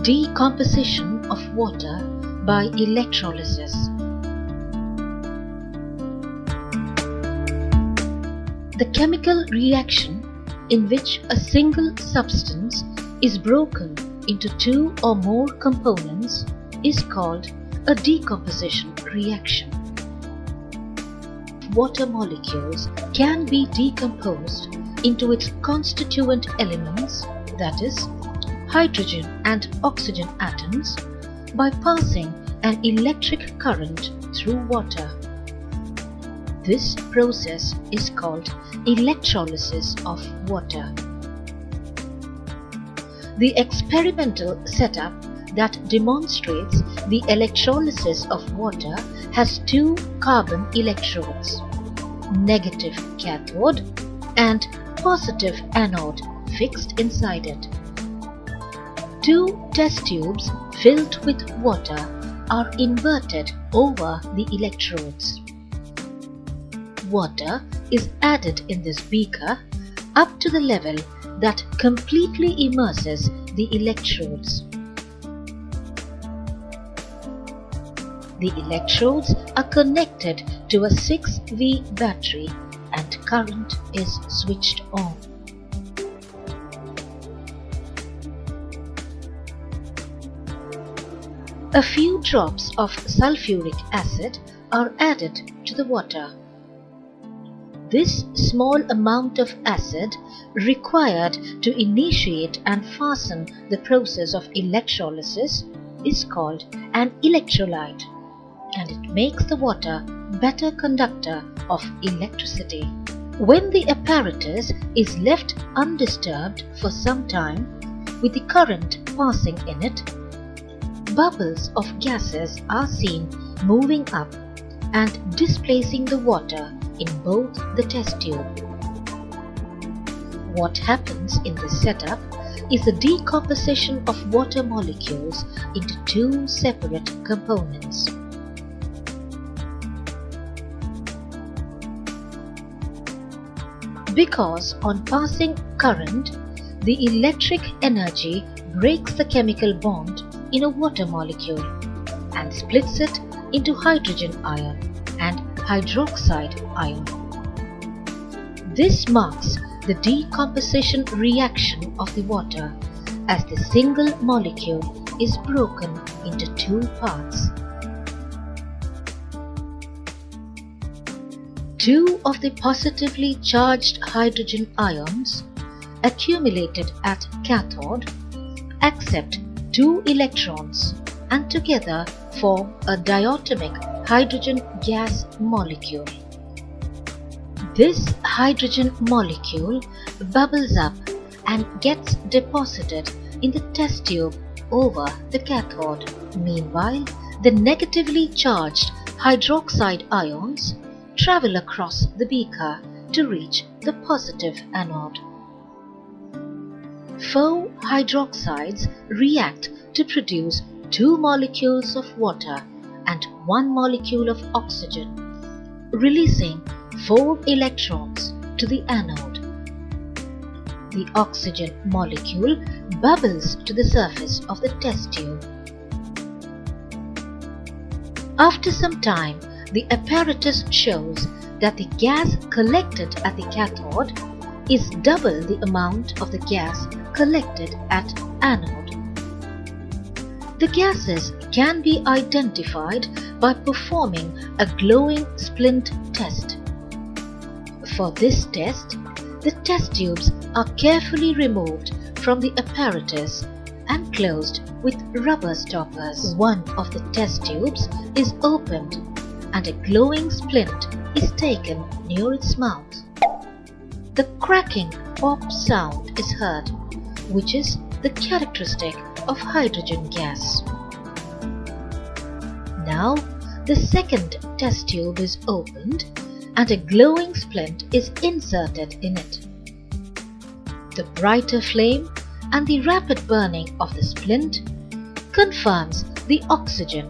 Decomposition of water by electrolysis. The chemical reaction in which a single substance is broken into two or more components is called a decomposition reaction. Water molecules can be decomposed into its constituent elements, that is, hydrogen and oxygen atoms, by passing an electric current through water. This process is called electrolysis of water. The experimental setup that demonstrates the electrolysis of water has two carbon electrodes, negative cathode and positive anode, fixed inside it. Two test tubes filled with water are inverted over the electrodes. Water is added in this beaker up to the level that completely immerses the electrodes. The electrodes are connected to a 6V battery and current is switched on. A few drops of sulfuric acid are added to the water. This small amount of acid required to initiate and fasten the process of electrolysis is called an electrolyte, and it makes the water better conductor of electricity. When the apparatus is left undisturbed for some time with the current passing in it, bubbles of gases are seen moving up and displacing the water in both the test tube. What happens in this setup is the decomposition of water molecules into two separate components. Because on passing current, the electric energy breaks the chemical bond in a water molecule and splits it into hydrogen ion and hydroxide ion. This marks the decomposition reaction of the water as the single molecule is broken into two parts. Two of the positively charged hydrogen ions accumulated at cathode accept two electrons and together form a diatomic hydrogen gas molecule. This hydrogen molecule bubbles up and gets deposited in the test tube over the cathode. Meanwhile, the negatively charged hydroxide ions travel across the beaker to reach the positive anode. Four hydroxides react to produce two molecules of water and one molecule of oxygen, releasing 4 electrons to the anode. The oxygen molecule bubbles to the surface of the test tube. After some time, the apparatus shows that the gas collected at the cathode is double the amount of the gas collected at anode. The gases can be identified by performing a glowing splint test. For this test, the test tubes are carefully removed from the apparatus and closed with rubber stoppers. One of the test tubes is opened and a glowing splint is taken near its mouth. The cracking pop sound is heard, which is the characteristic of hydrogen gas. Now, the second test tube is opened and a glowing splint is inserted in it. The brighter flame and the rapid burning of the splint confirms the oxygen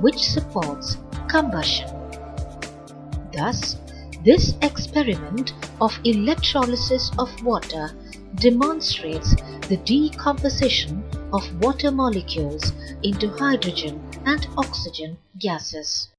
which supports combustion. Thus, this experiment of electrolysis of water demonstrates the decomposition of water molecules into hydrogen and oxygen gases.